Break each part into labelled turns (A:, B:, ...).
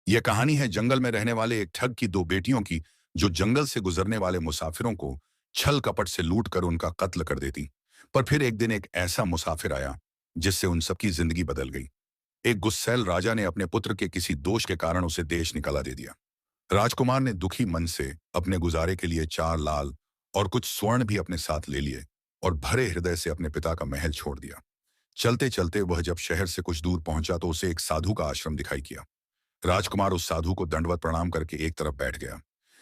A: यह कहानी है जंगल में रहने वाले एक ठग की दो बेटियों की, जो जंगल से गुजरने वाले मुसाफिरों को छल कपट से लूट कर उनका कत्ल कर देती। पर फिर एक दिन एक ऐसा मुसाफिर आया जिससे उन सबकी जिंदगी बदल गई। एक गुस्सैल राजा ने अपने पुत्र के किसी दोष के कारण उसे देश निकाला दे दिया। राजकुमार ने दुखी मन से अपने गुजारे के लिए 4 लाल और कुछ स्वर्ण भी अपने साथ ले लिए और भरे हृदय से अपने पिता का महल छोड़ दिया। चलते चलते वह जब शहर से कुछ दूर पहुंचा तो उसे एक साधु का आश्रम दिखाई किया। राजकुमार उस साधु को दंडवत प्रणाम करके एक तरफ बैठ गया।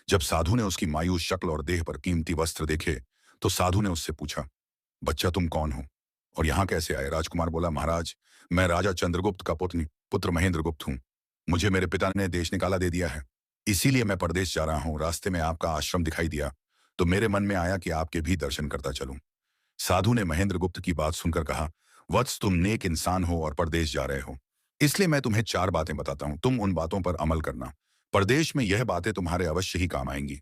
A: जब साधु ने उसकी मायूस शक्ल और देह पर कीमती वस्त्र देखे तो साधु ने उससे पूछा, बच्चा तुम कौन हो और यहाँ कैसे आए? राजकुमार बोला, महाराज, मैं राजा चंद्रगुप्त का पुत्र महेंद्रगुप्त हूँ। मुझे मेरे पिता ने देश निकाला दे दिया है, इसीलिए मैं परदेश जा रहा हूँ। रास्ते में आपका आश्रम दिखाई दिया तो मेरे मन में आया कि आपके भी दर्शन करता चलूं। साधु ने महेंद्रगुप्त की बात सुनकर कहा, वत्स, तुम नेक इंसान हो और परदेश जा रहे हो, इसलिए मैं तुम्हें 4 बातें बताता हूं, तुम उन बातों पर अमल करना। परदेश में यह बातें तुम्हारे अवश्य ही काम आएंगी।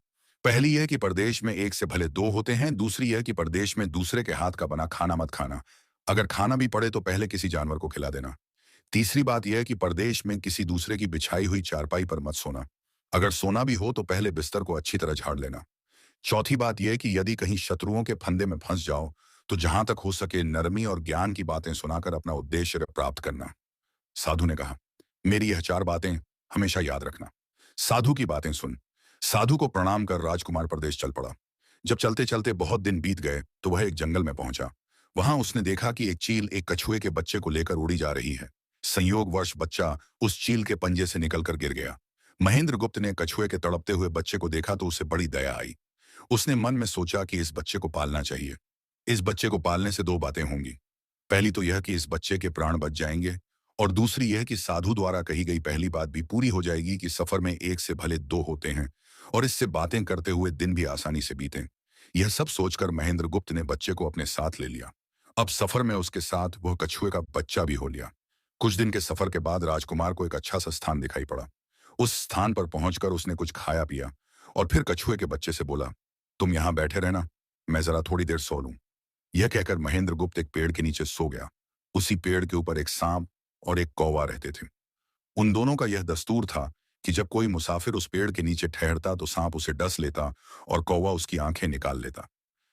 A: पहली यह कि परदेश में एक से भले दो होते हैं। दूसरी यह कि परदेश में दूसरे के हाथ का बना खाना मत खाना, अगर खाना भी पड़े तो पहले किसी जानवर को खिला देना। तीसरी बात यह है कि परदेश में किसी दूसरे की बिछाई हुई चारपाई पर मत सोना, अगर सोना भी हो तो पहले बिस्तर को अच्छी तरह झाड़ लेना। चौथी बात यह है कि यदि कहीं शत्रुओं के फंदे में फंस जाओ तो जहां तक हो सके नरमी और ज्ञान की बातें सुनाकर अपना उद्देश्य प्राप्त करना। साधु ने कहा, मेरी यह 4 बातें हमेशा याद रखना। साधु की बातें सुन। साधु को प्रणाम कर राजकुमार प्रदेश चल पड़ा। जब चलते चलते बहुत दिन बीत गए तो वह एक जंगल में पहुंचा। वहां उसने देखा कि एक चील एक कछुए के बच्चे को लेकर उड़ी जा रही है। संयोगवश बच्चा उस चील के पंजे से निकलकर गिर गया। महेंद्रगुप्त ने कछुए के तड़पते हुए बच्चे को देखा तो उसे बड़ी दया आई। उसने मन में सोचा कि इस बच्चे को पालना चाहिए। इस बच्चे को पालने से 2 बातें होंगी। पहली तो यह कि इस बच्चे के प्राण बच जाएंगे और दूसरी यह कि साधु द्वारा कही गई पहली बात भी पूरी हो जाएगी कि सफर में एक से भले दो होते हैं और इससे बातें करते हुए दिन भी आसानी से बीतें। यह सब सोचकर महेंद्रगुप्त ने बच्चे को अपने साथ ले लिया। अब सफर में उसके साथ वह कछुए का बच्चा भी हो लिया। कुछ दिन के सफर के बाद राजकुमार को एक अच्छा सा स्थान दिखाई पड़ा। उस स्थान पर पहुंचकर उसने कुछ खाया पिया और फिर कछुए के बच्चे से बोला, तुम यहां बैठे रहना, मैं जरा थोड़ी देर सो लूं। यह कहकर महेंद्रगुप्त एक पेड़ के नीचे सो गया। उसी पेड़ के ऊपर एक सांप और एक कौवा रहते थे। उन दोनों का यह दस्तूर था कि जब कोई मुसाफिर उस पेड़ के नीचे ठहरता तो सांप उसे डस लेता और कौवा उसकी आंखें निकाल लेता।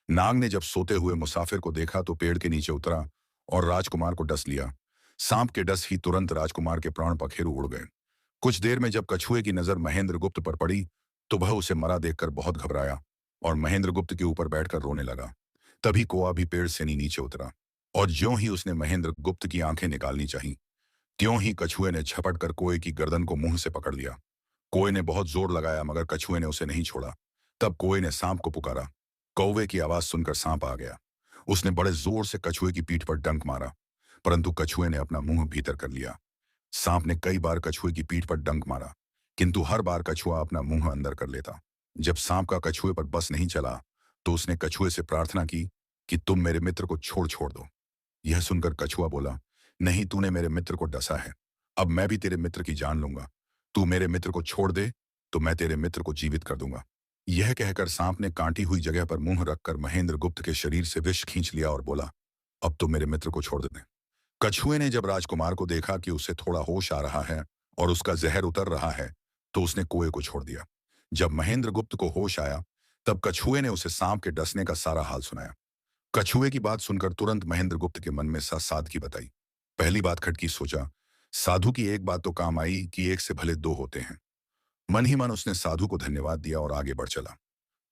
A: नाग ने जब सोते हुए मुसाफिर को देखा तो पेड़ के नीचे उतरा और राजकुमार को डस लिया। सांप के डस ही तुरंत राजकुमार के प्राण पखेरु उड़ गए। कुछ देर में जब कछुए की नजर महेंद्रगुप्त पर पड़ी तो वह उसे मरा देखकर बहुत घबराया और महेंद्रगुप्त के ऊपर बैठकर रोने लगा। तभी कौवा भी पेड़ से नीचे उतरा और ज्यों ही उसने महेंद्रगुप्त की आंखें निकालनी चाहिए, त्यों ही कछुए ने झपट कर कौवे की गर्दन को मुंह से पकड़ लिया। कौवे ने बहुत जोर लगाया मगर कछुए ने उसे नहीं छोड़ा। तब कौवे ने सांप को पुकारा। कौवे की आवाज सुनकर सांप आ गया। उसने बड़े जोर से कछुए की पीठ पर डंक मारा, परंतु कछुए ने अपना मुंह भीतर कर लिया। सांप ने कई बार कछुए की पीठ पर डंक मारा, किंतु हर बार कछुआ अपना मुंह अंदर कर लेता। जब सांप का कछुए पर बस नहीं चला तो उसने कछुए से प्रार्थना की कि तुम मेरे मित्र को छोड़ छोड़ दो। यह सुनकर कछुआ बोला, नहीं, तूने मेरे मित्र को डसा है, अब मैं भी तेरे मित्र की जान लूंगा। तू मेरे मित्र को छोड़ दे तो मैं तेरे मित्र को जीवित कर दूंगा। यह कहकर सांप ने कांटी हुई जगह पर मुंह रखकर महेंद्रगुप्त के शरीर से विष खींच लिया और बोला, अब तो मेरे मित्र को छोड़ दे। कछुए ने जब राजकुमार को देखा कि उसे थोड़ा होश आ रहा है और उसका जहर उतर रहा है तो उसने कौवे को छोड़ दिया। जब महेंद्रगुप्त को होश आया तब कछुए ने उसे सांप के डसने का सारा हाल सुनाया। कछुए की बात सुनकर तुरंत महेंद्रगुप्त के मन में सादगी बताई। पहली बात खटकी सोचा, साधु की एक बात तो काम आई कि एक से भले दो होते हैं। मन ही मन उसने साधु को धन्यवाद दिया और आगे बढ़ चला।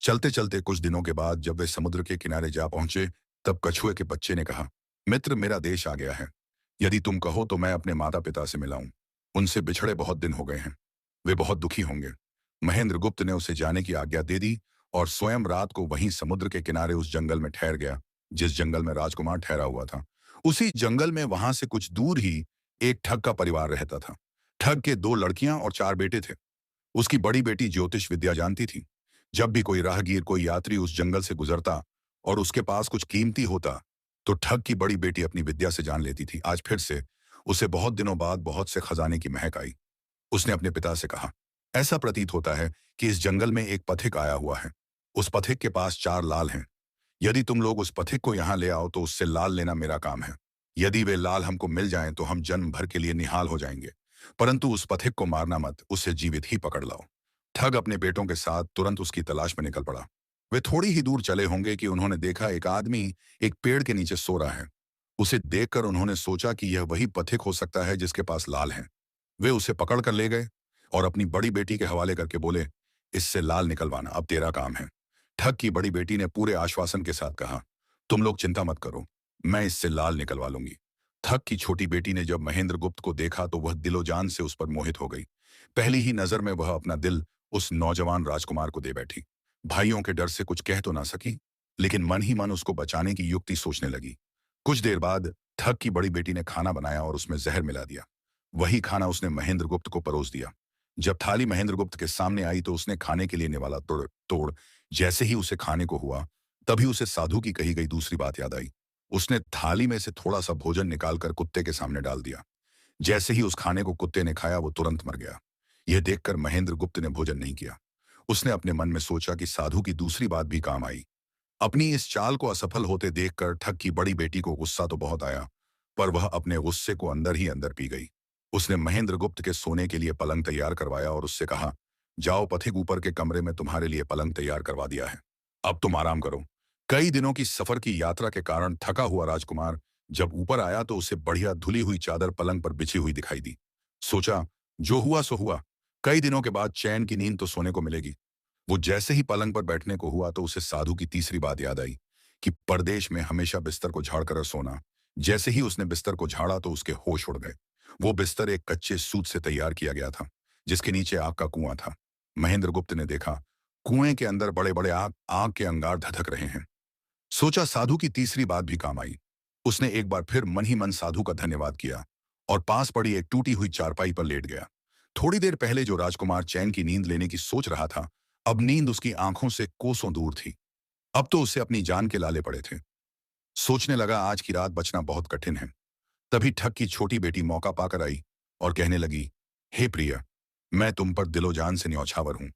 A: चलते चलते कुछ दिनों के बाद जब वे समुद्र के किनारे जा पहुंचे तब कछुए के बच्चे ने कहा, मित्र, मेरा देश आ गया है। यदि तुम कहो तो मैं अपने माता पिता से मिलाऊं। उनसे बिछड़े बहुत दिन हो गए हैं, वे बहुत दुखी होंगे। महेंद्रगुप्त ने उसे जाने की आज्ञा दे दी और स्वयं रात को वहीं समुद्र के किनारे उस जंगल में ठहर गया जिस जंगल में राजकुमार ठहरा हुआ था। उसी जंगल में वहां से कुछ दूर ही एक ठग का परिवार रहता था। ठग के 2 लड़कियां और 4 बेटे थे। उसकी बड़ी बेटी ज्योतिष विद्या जानती थी। जब भी कोई राहगीर, कोई यात्री उस जंगल से गुजरता और उसके पास कुछ कीमती होता तो ठग की बड़ी बेटी अपनी विद्या से जान लेती थी। आज फिर से उसे बहुत दिनों बाद बहुत से खजाने की महक आई। उसने अपने पिता से कहा, ऐसा प्रतीत होता है कि इस जंगल में एक पथिक आया हुआ है। उस पथिक के पास 4 लाल हैं। यदि तुम लोग उस पथिक को यहाँ ले आओ तो उससे लाल लेना मेरा काम है। यदि वे लाल हमको मिल जाएं तो हम जन्म भर के लिए निहाल हो जाएंगे। परंतु उस पथिक को मारना मत, उसे जीवित ही पकड़ लाओ। ठग अपने बेटों के साथ तुरंत उसकी तलाश में निकल पड़ा। वे थोड़ी ही दूर चले होंगे कि उन्होंने देखा एक आदमी एक पेड़ के नीचे सो रहा है। उसे देखकर उन्होंने सोचा कि यह वही पथिक हो सकता है जिसके पास लाल है। वे उसे पकड़ कर ले गए और अपनी बड़ी बेटी के हवाले करके बोले, इससे लाल निकलवाना अब तेरा काम है। ठग की बड़ी बेटी ने पूरे आश्वासन के साथ कहा, तुम लोग चिंता मत करो, मैं इससे लाल निकलवा लूंगी। ठग की छोटी बेटी ने जब महेंद्र गुप्त को देखा तो वह दिलो जान से उस पर मोहित हो गई। पहली ही नजर में वह अपना दिल उस नौजवान राजकुमार को दे बैठी। भाइयों के डर से कुछ कह तो ना सकी, लेकिन मन ही मन उसको बचाने की युक्ति सोचने लगी। कुछ देर बाद ठग की बड़ी बेटी ने खाना बनाया और उसमें जहर मिला दिया। वही खाना उसने महेंद्र गुप्त को परोस दिया। जब थाली महेंद्र गुप्त के सामने आई तो उसने खाने के लिए निवाला तोड़ तोड़ जैसे ही उसे खाने को हुआ, तभी उसे साधु की कही गई दूसरी बात याद आई। उसने थाली में से थोड़ा सा भोजन निकालकर कुत्ते के सामने डाल दिया। जैसे ही उस खाने को कुत्ते ने खाया वो तुरंत मर गया। यह देखकर महेंद्र गुप्त ने भोजन नहीं किया। उसने अपने मन में सोचा कि साधु की दूसरी बात भी काम आई। अपनी इस चाल को असफल होते देखकर ठग की बड़ी बेटी को गुस्सा तो बहुत आया, पर वह अपने गुस्से को अंदर ही अंदर पी गई। उसने महेंद्र गुप्त के सोने के लिए पलंग तैयार करवाया और उससे कहा, जाओ पथिक, ऊपर के कमरे में तुम्हारे लिए पलंग तैयार करवा दिया है, अब तुम आराम करो। कई दिनों की सफर की यात्रा के कारण थका हुआ राजकुमार जब ऊपर आया तो उसे बढ़िया धुली हुई चादर पलंग पर बिछी हुई दिखाई दी। सोचा, जो हुआ सो हुआ, कई दिनों के बाद चैन की नींद तो सोने को मिलेगी। वो जैसे ही पलंग पर बैठने को हुआ तो उसे साधु की तीसरी बात याद आई कि परदेश में हमेशा बिस्तर को झाड़कर सोना। जैसे ही उसने बिस्तर को झाड़ा तो उसके होश उड़ गए। वो बिस्तर एक कच्चे सूत से तैयार किया गया था, जिसके नीचे आग का कुआं था। महेंद्र गुप्त ने देखा, कुएं के अंदर बड़े बड़े आग आग के अंगार धधक रहे हैं। सोचा, साधु की तीसरी बात भी काम आई। उसने एक बार फिर मन ही मन साधु का धन्यवाद किया और पास पड़ी एक टूटी हुई चारपाई पर लेट गया। थोड़ी देर पहले जो राजकुमार चैन की नींद लेने की सोच रहा था, अब नींद उसकी आंखों से कोसों दूर थी। अब तो उसे अपनी जान के लाले पड़े थे। सोचने लगा, आज की रात बचना बहुत कठिन है। तभी ठग की छोटी बेटी मौका पाकर आई और कहने लगी, हे प्रिया, मैं तुम पर दिलो जान से न्यौछावर हूं,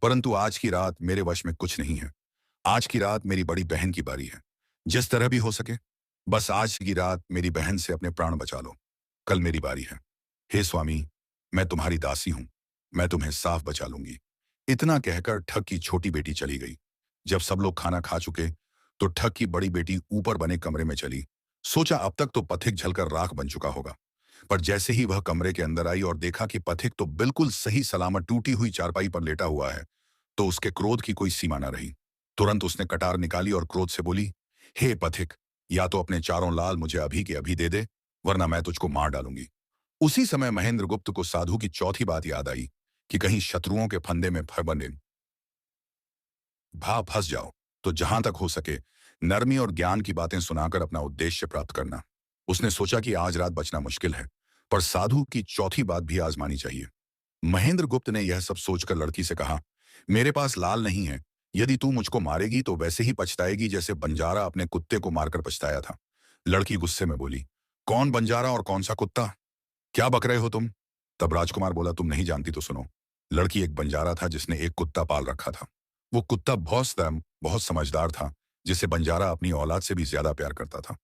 A: परंतु आज की रात मेरे वश में कुछ नहीं है। आज की रात मेरी बड़ी बहन की बारी है। जिस तरह भी हो सके, बस आज की रात मेरी बहन से अपने प्राण बचा लो। कल मेरी बारी है। हे स्वामी, मैं तुम्हारी दासी हूं, मैं तुम्हें साफ बचा लूंगी। इतना कहकर ठग की छोटी बेटी चली गई। जब सब लोग खाना खा चुके तो ठग की बड़ी बेटी ऊपर बने कमरे में चली। सोचा, अब तक तो पथिक जलकर राख बन चुका होगा। पर जैसे ही वह कमरे के अंदर आई और देखा कि पथिक तो बिल्कुल सही सलामत टूटी हुई चारपाई पर लेटा हुआ है, तो उसके क्रोध की कोई सीमा न रही। तुरंत उसने कटार निकाली और क्रोध से बोली, हे पथिक, या तो अपने चारों लाल मुझे अभी के अभी दे दे, वरना मैं तुझको मार डालूंगी। उसी समय महेंद्र गुप्त को साधु की चौथी बात याद आई कि कहीं शत्रुओं के फंदे में बने भा फंस जाओ, तो जहां तक हो सके नरमी और ज्ञान की बातें सुनाकर अपना उद्देश्य प्राप्त करना। उसने सोचा कि आज रात बचना मुश्किल है, पर साधु की चौथी बात भी आजमानी चाहिए। महेंद्र गुप्त ने यह सब सोचकर लड़की से कहा, मेरे पास लाल नहीं है। यदि तू मुझको मारेगी तो वैसे ही पछताएगी जैसे बंजारा अपने कुत्ते को मारकर पछताया था। लड़की गुस्से में बोली, कौन बंजारा और कौन सा कुत्ता? क्या बक रहे हो तुम? तब राजकुमार बोला, तुम नहीं जानती तो सुनो। लड़की एक बंजारा था जिसने एक कुत्ता पाल रखा था। वो कुत्ता बहुत समझदार था, जिसे बंजारा अपनी औलाद से भी ज्यादा प्यार करता था।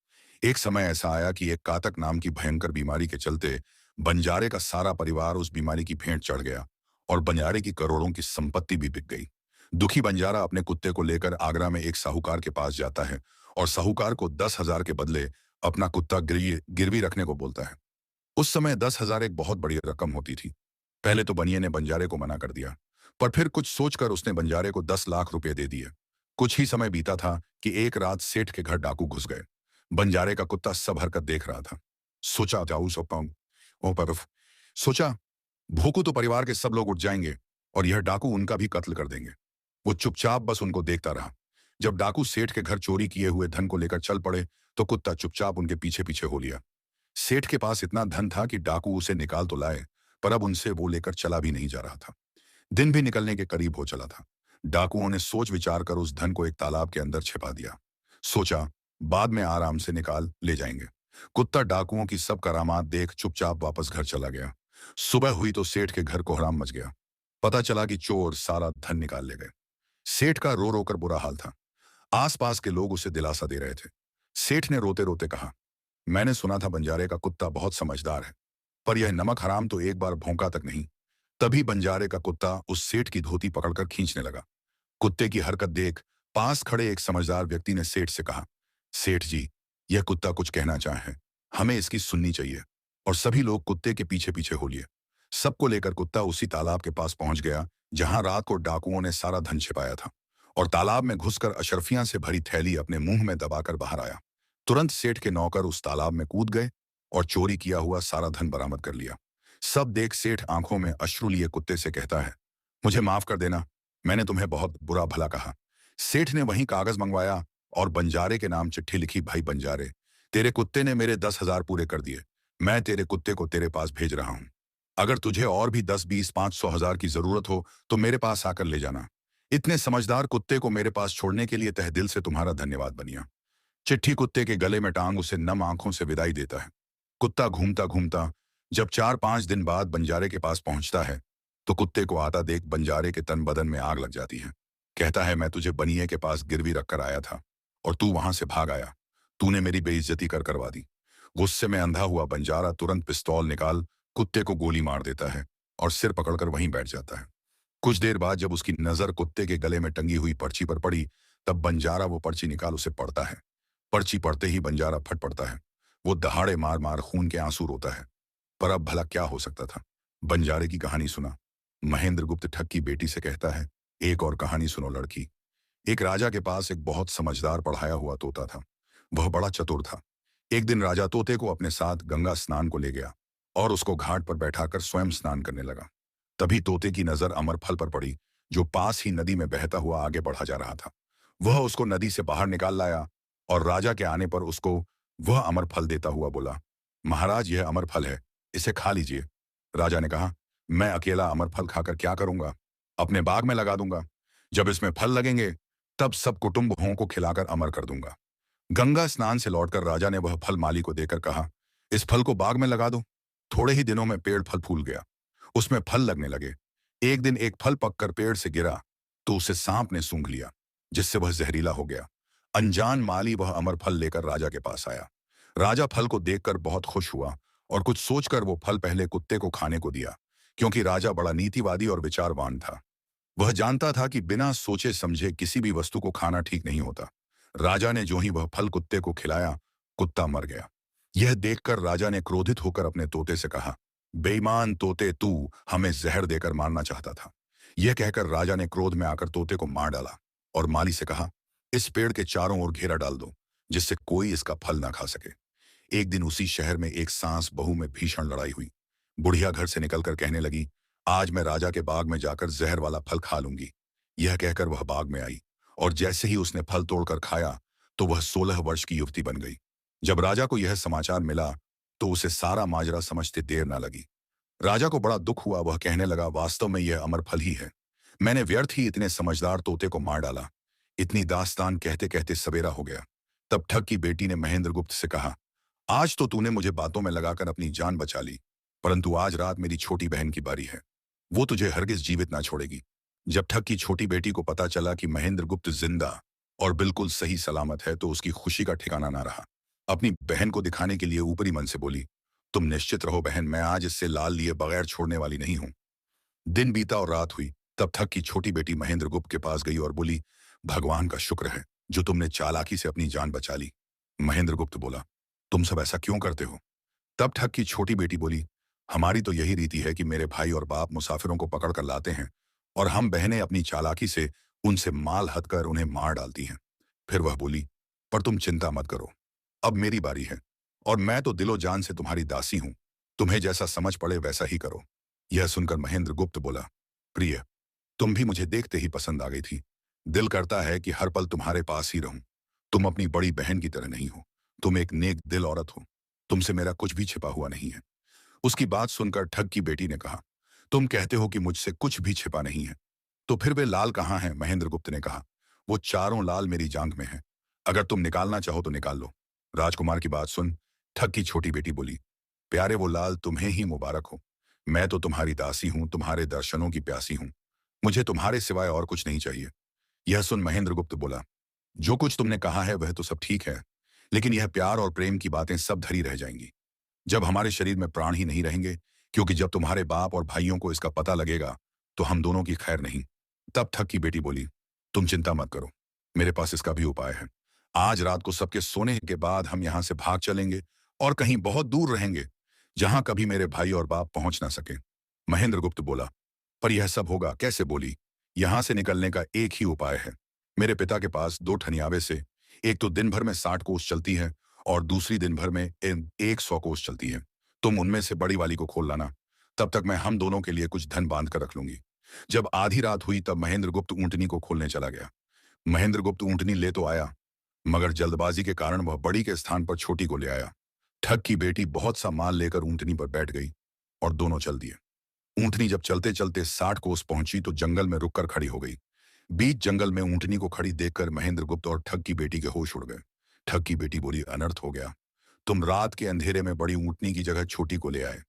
A: एक समय ऐसा आया कि एक कातक नाम की भयंकर बीमारी के चलते बंजारे का सारा परिवार उस बीमारी की भेंट चढ़ गया और बंजारे की करोड़ों की संपत्ति भी बिक गई। दुखी बंजारा अपने कुत्ते को लेकर आगरा में एक साहूकार के पास जाता है और साहूकार को 10,000 के बदले अपना कुत्ता गिरवी रखने को बोलता है। उस समय 10,000 एक बहुत बड़ी रकम होती थी। पहले तो बनिए ने बंजारे को मना कर दिया, पर फिर कुछ सोचकर उसने बंजारे को 10 लाख रुपए दे दिए। कुछ ही समय बीता था कि एक रात सेठ के घर डाकू घुस गए। बंजारे का कुत्ता सब हरकत देख रहा था। सोचा, जाऊं सो पाऊं ओ पर सोचा, भूखू तो परिवार के सब लोग उठ जाएंगे और यह डाकू उनका भी कत्ल कर देंगे। वो चुपचाप बस उनको देखता रहा। जब डाकू सेठ के घर चोरी किए हुए धन को लेकर चल पड़े तो कुत्ता चुपचाप उनके पीछे पीछे हो लिया। सेठ के पास इतना धन था कि डाकू उसे निकाल तो लाए, पर अब उनसे वो लेकर चला भी नहीं जा रहा था। दिन भी निकलने के करीब हो चला था। डाकुओं ने सोच विचार कर उस धन को एक तालाब के अंदर छिपा दिया। सोचा, बाद में आराम से निकाल ले जाएंगे। कुत्ता डाकुओं की सब करामात देख चुपचाप वापस घर चला गया। सुबह हुई तो सेठ के घर कोहराम मच गया। पता चला कि चोर सारा धन निकाल ले गए। सेठ का रो रो कर बुरा हाल था। आसपास के लोग उसे दिलासा दे रहे थे। सेठ ने रोते रोते कहा, मैंने सुना था बंजारे का कुत्ता बहुत समझदार है, पर यह नमक हराम तो एक बार भौंका तक नहीं। तभी बंजारे का कुत्ता उस सेठ की धोती पकड़कर खींचने लगा। कुत्ते की हरकत देख पास खड़े एक समझदार व्यक्ति ने सेठ से कहा, सेठ जी, यह कुत्ता कुछ कहना चाहे, हमें इसकी सुननी चाहिए। और सभी लोग कुत्ते के पीछे पीछे हो लिए। सबको लेकर कुत्ता उसी तालाब के पास पहुंच गया जहां रात को डाकुओं ने सारा धन छिपाया था, और तालाब में घुसकर अशरफियां से भरी थैली अपने मुंह में दबाकर बाहर आया। तुरंत सेठ के नौकर उस तालाब में कूद गए और चोरी किया हुआ सारा धन बरामद कर लिया। सब देख सेठ आंखों में अश्रु लिए कुत्ते से कहता है, मुझे माफ कर देना, मैंने तुम्हें बहुत बुरा भला कहा। सेठ ने वहीं कागज मंगवाया और बंजारे के नाम चिट्ठी लिखी, भाई बंजारे, तेरे कुत्ते ने मेरे 10,000 पूरे कर दिए। मैं तेरे कुत्ते को तेरे पास भेज रहा हूं। अगर तुझे और भी 10, 20, 500 हजार की जरूरत हो तो मेरे पास आकर ले जाना। इतने समझदार कुत्ते को मेरे पास छोड़ने के लिए तहे दिल से तुम्हारा धन्यवाद बनिया। चिट्ठी कुत्ते के गले में टांग उसे नम आंखों से विदाई देता है। कुत्ता घूमता घूमता जब 4-5 दिन बाद बंजारे के पास पहुंचता है तो कुत्ते को आता देख बंजारे के तन बदन में आग लग जाती है। कहता है, मैं तुझे बनिए के पास गिरवी रखकर आया था और तू वहां से भाग आया। तूने मेरी बेइज्जती कर करवा दी। गुस्से में अंधा हुआ बंजारा तुरंत पिस्तौल निकाल कुत्ते को गोली मार देता है और सिर पकड़कर वहीं बैठ जाता है। कुछ देर बाद जब उसकी नजर कुत्ते के गले में टंगी हुई पर्ची पर पड़ी तब बंजारा वो पर्ची निकाल उसे पढ़ता है। पर्ची पढ़ते ही बंजारा फट पड़ता है। वो दहाड़े मार मार खून के आंसू रोता है। पर अब भला क्या हो सकता था। बंजारे की कहानी सुना। महेंद्र गुप्त ठग की बेटी से कहता है, एक और कहानी सुनो लड़की। एक राजा के पास एक बहुत समझदार पढ़ाया हुआ तोता था। वह बड़ा चतुर था। एक दिन राजा तोते को अपने साथ गंगा स्नान को ले गया और उसको घाट पर बैठाकर स्वयं स्नान करने लगा। तभी तोते की नजर अमर फल पर पड़ी जो पास ही नदी में बहता हुआ आगे बढ़ा जा रहा था। वह उसको नदी से बाहर निकाल लाया और राजा के आने पर उसको वह अमर फल देता हुआ बोला, महाराज, यह अमर फल है, इसे खा लीजिए। राजा ने कहा, मैं अकेला अमर फल खाकर क्या करूंगा, अपने बाग में लगा दूंगा। जब इसमें फल लगेंगे तब सब कुटुंबों को खिलाकर अमर कर दूंगा। गंगा स्नान से लौटकर राजा ने वह फल माली को देकर कहा, इस फल को बाग में लगा दो। थोड़े ही दिनों में पेड़ फल फूल गया, उसमें फल लगने लगे। एक दिन एक फल पककर पेड़ से गिरा तो उसे सांप ने सूंघ लिया, जिससे वह जहरीला हो गया। अनजान माली वह अमर फल लेकर राजा के पास आया। राजा फल को देखकर बहुत खुश हुआ और कुछ सोचकर वो फल पहले कुत्ते को खाने को दिया, क्योंकि राजा बड़ा नीतिवादी और विचारवान था। वह जानता था कि बिना सोचे समझे किसी भी वस्तु को खाना ठीक नहीं होता। राजा ने जो ही वह फल कुत्ते को खिलाया, कुत्ता मर गया। यह देखकर राजा ने क्रोधित होकर अपने तोते से कहा, बेईमान तोते, तू हमें जहर देकर मारना चाहता था। यह कहकर राजा ने क्रोध में आकर तोते को मार डाला और माली से कहा, इस पेड़ के चारों ओर घेरा डाल दो जिससे कोई इसका फल ना खा सके। एक दिन उसी शहर में एक सास बहू में भीषण लड़ाई हुई। बुढ़िया घर से निकलकर कहने लगी, आज मैं राजा के बाग में जाकर जहर वाला फल खा लूंगी। यह कहकर वह बाग में आई और जैसे ही उसने फल तोड़कर खाया तो वह 16 वर्ष की युवती बन गई। जब राजा को यह समाचार मिला तो उसे सारा माजरा समझते देर न लगी। राजा को बड़ा दुख हुआ। वह कहने लगा, वास्तव में यह अमर फल ही है। मैंने व्यर्थ ही इतने समझदार तोते को मार डाला। इतनी दास्तान कहते कहते सवेरा हो गया। तब ठग की बेटी ने महेंद्र गुप्त से कहा, आज तो तूने मुझे बातों में लगाकर अपनी जान बचा ली, परंतु आज रात मेरी छोटी बहन की बारी है। वो तुझे हरगिज जीवित ना छोड़ेगी। जब ठग की छोटी बेटी को पता चला कि महेंद्र गुप्त जिंदा और बिल्कुल सही सलामत है तो उसकी खुशी का ठिकाना ना रहा। अपनी बहन को दिखाने के लिए ऊपरी मन से बोली, तुम निश्चित रहो बहन, मैं आज इससे लाल लिए बगैर छोड़ने वाली नहीं हूं। दिन बीता और रात हुई। तब ठग की छोटी बेटी महेंद्र गुप्त के पास गई और बोली, भगवान का शुक्र है जो तुमने चालाकी से अपनी जान बचा ली। महेंद्र गुप्त बोला, तुम सब ऐसा क्यों करते हो? तब ठग की छोटी बेटी बोली, हमारी तो यही रीति है कि मेरे भाई और बाप मुसाफिरों को पकड़ कर लाते हैं और हम बहनें अपनी चालाकी से उनसे माल हथ कर उन्हें मार डालती हैं। फिर वह बोली, पर तुम चिंता मत करो, अब मेरी बारी है और मैं तो दिलो जान से तुम्हारी दासी हूं। तुम्हें जैसा समझ पड़े वैसा ही करो। यह सुनकर महेंद्र गुप्त बोला, प्रिय, तुम भी मुझे देखते ही पसंद आ गई थी। दिल करता है कि हर पल तुम्हारे पास ही रहूं। तुम अपनी बड़ी बहन की तरह नहीं हो। तुम एक नेक दिल औरत हो। तुमसे मेरा कुछ भी छिपा हुआ नहीं है। उसकी बात सुनकर ठग की बेटी ने कहा, तुम कहते हो कि मुझसे कुछ भी छिपा नहीं है, तो फिर वे लाल कहाँ हैं? महेंद्र गुप्त ने कहा, वो चारों लाल मेरी जांघ में हैं। अगर तुम निकालना चाहो तो निकाल लो। राजकुमार की बात सुन ठग की छोटी बेटी बोली, प्यारे वो लाल तुम्हें ही मुबारक हो। मैं तो तुम्हारी दासी हूं, तुम्हारे दर्शनों की प्यासी हूं। मुझे तुम्हारे सिवाय और कुछ नहीं चाहिए। यह सुन महेंद्र गुप्त बोला, जो कुछ तुमने कहा है वह तो सब ठीक है, लेकिन यह प्यार और प्रेम की बातें सब धरी रह जाएंगी। जब हमारे शरीर में प्राण ही नहीं रहेंगे, क्योंकि जब तुम्हारे बाप और भाइयों को इसका पता लगेगा तो हम दोनों की खैर नहीं। तब ठग की बेटी बोली, तुम चिंता मत करो, मेरे पास इसका भी उपाय है। आज रात को सबके सोने के बाद हम यहाँ से भाग चलेंगे और कहीं बहुत दूर रहेंगे, जहां कभी मेरे भाई और बाप पहुंच ना सके। महेंद्र गुप्त बोला, पर यह सब होगा कैसे? बोली, यहां से निकलने का एक ही उपाय है। मेरे पिता के पास दो ठनियावे से, एक तो दिन भर में 60 कोस चलती है और दूसरी दिन भर में 100 कोस चलती है। तुम उनमें से बड़ी वाली को खोल लाना, तब तक मैं हम दोनों के लिए कुछ धन बांध कर रख लूंगी। जब आधी रात हुई तब महेंद्र गुप्त ऊंटनी को खोलने चला गया। महेंद्र गुप्त ऊंटनी ले तो आया, मगर जल्दबाजी के कारण वह बड़ी के स्थान पर छोटी को ले आया। ठग की बेटी बहुत सा माल लेकर ऊंटनी पर बैठ गई और दोनों चल दिए। ऊंटनी जब चलते चलते 60 कोस पहुंची तो जंगल में रुककर खड़ी हो गई। बीच जंगल में ऊंटनी को खड़ी देखकर महेंद्र गुप्त और ठग की बेटी के होश उड़ गए। ठग की बेटी बोली, अनर्थ हो गया। तुम रात के अंधेरे में बड़ी ऊंटनी की जगह छोटी को ले आए।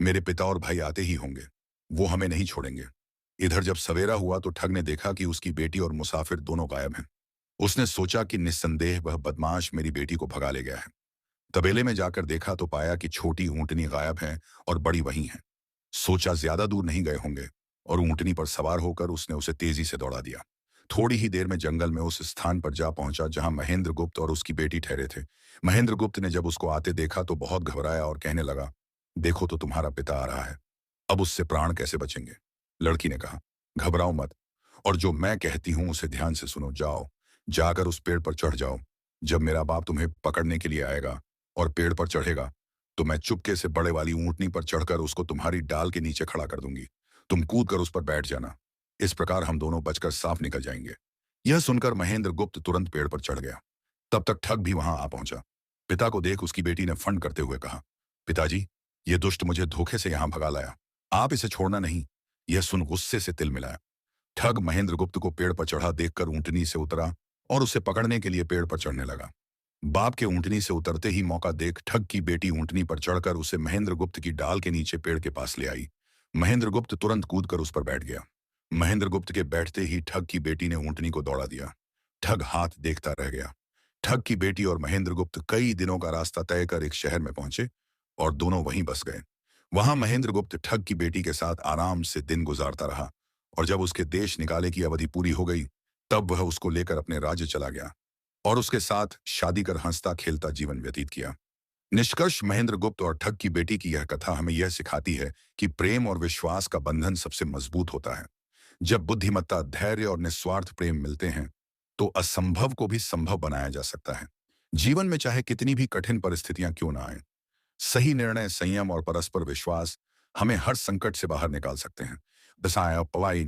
A: मेरे पिता और भाई आते ही होंगे, वो हमें नहीं छोड़ेंगे। इधर जब सवेरा हुआ तो ठग ने देखा कि उसकी बेटी और मुसाफिर दोनों गायब हैं। उसने सोचा कि निस्संदेह वह बदमाश मेरी बेटी को भगा ले गया है। तबेले में जाकर देखा तो पाया कि छोटी ऊंटनी गायब है और बड़ी वहीं है। सोचा ज्यादा दूर नहीं गए होंगे और ऊंटनी पर सवार होकर उसने उसे तेजी से दौड़ा दिया। थोड़ी ही देर में जंगल में उस स्थान पर जा पहुंचा जहां महेंद्र गुप्त और उसकी बेटी ठहरे थे। महेंद्र गुप्त ने जब उसको आते देखा तो बहुत घबराया और कहने लगा, देखो तो तुम्हारा पिता आ रहा है, अब उससे प्राण कैसे बचेंगे? लड़की ने कहा, घबराओ मत, और जो मैं कहती हूं उसे ध्यान से सुनो। जाओ, जाकर उस पेड़ पर चढ़ जाओ। जब मेरा बाप तुम्हें पकड़ने के लिए आएगा और पेड़ पर चढ़ेगा तो मैं चुपके से बड़े वाली ऊंटनी पर चढ़कर उसको तुम्हारी डाल के नीचे खड़ा कर दूंगी। तुम कूद कर उस पर बैठ जाना। इस प्रकार हम दोनों बचकर साफ निकल जाएंगे। यह सुनकर महेंद्र गुप्त तुरंत पेड़ पर चढ़ गया। तब तक ठग भी वहां आ पहुंचा। पिता को देख उसकी बेटी ने फंड करते हुए कहा, पिताजी, ये दुष्ट मुझे धोखे से यहां भगा लाया, आप इसे छोड़ना नहीं। यह सुन गुस्से से तिल मिलाया। ठग महेंद्र गुप्त को पेड़ पर चढ़ा देखकर ऊंटनी से उतरा और उसे पकड़ने के लिए पेड़ पर चढ़ने लगा। बाप के ऊंटनी से उतरते ही मौका देख ठग की बेटी ऊंटनी पर चढ़कर उसे महेंद्र गुप्त की डाल के नीचे पेड़ के पास ले आई। महेंद्र गुप्त तुरंत कूदकर उस पर बैठ गया। महेंद्र गुप्त के बैठते ही ठग की बेटी ने ऊंटनी को दौड़ा दिया। ठग हाथ देखता रह गया। ठग की बेटी और महेंद्र गुप्त कई दिनों का रास्ता तय कर एक शहर में पहुंचे और दोनों वहीं बस गए। वहां महेंद्र गुप्त ठग की बेटी के साथ आराम से दिन गुजारता रहा और जब उसके देश निकाले की अवधि पूरी हो गई तब वह उसको लेकर अपने राज्य चला गया और उसके साथ शादी कर हंसता खेलता जीवन व्यतीत किया। निष्कर्ष, महेंद्र गुप्त और ठग की बेटी की यह कथा हमें यह सिखाती है कि प्रेम और विश्वास का बंधन सबसे मजबूत होता है। जब बुद्धिमत्ता, धैर्य और निस्वार्थ प्रेम मिलते हैं तो असंभव को भी संभव बनाया जा सकता है। जीवन में चाहे कितनी भी कठिन परिस्थितियां क्यों ना आए, सही निर्णय, संयम और परस्पर विश्वास हमें हर संकट से बाहर निकाल सकते हैं। दसाया पवाई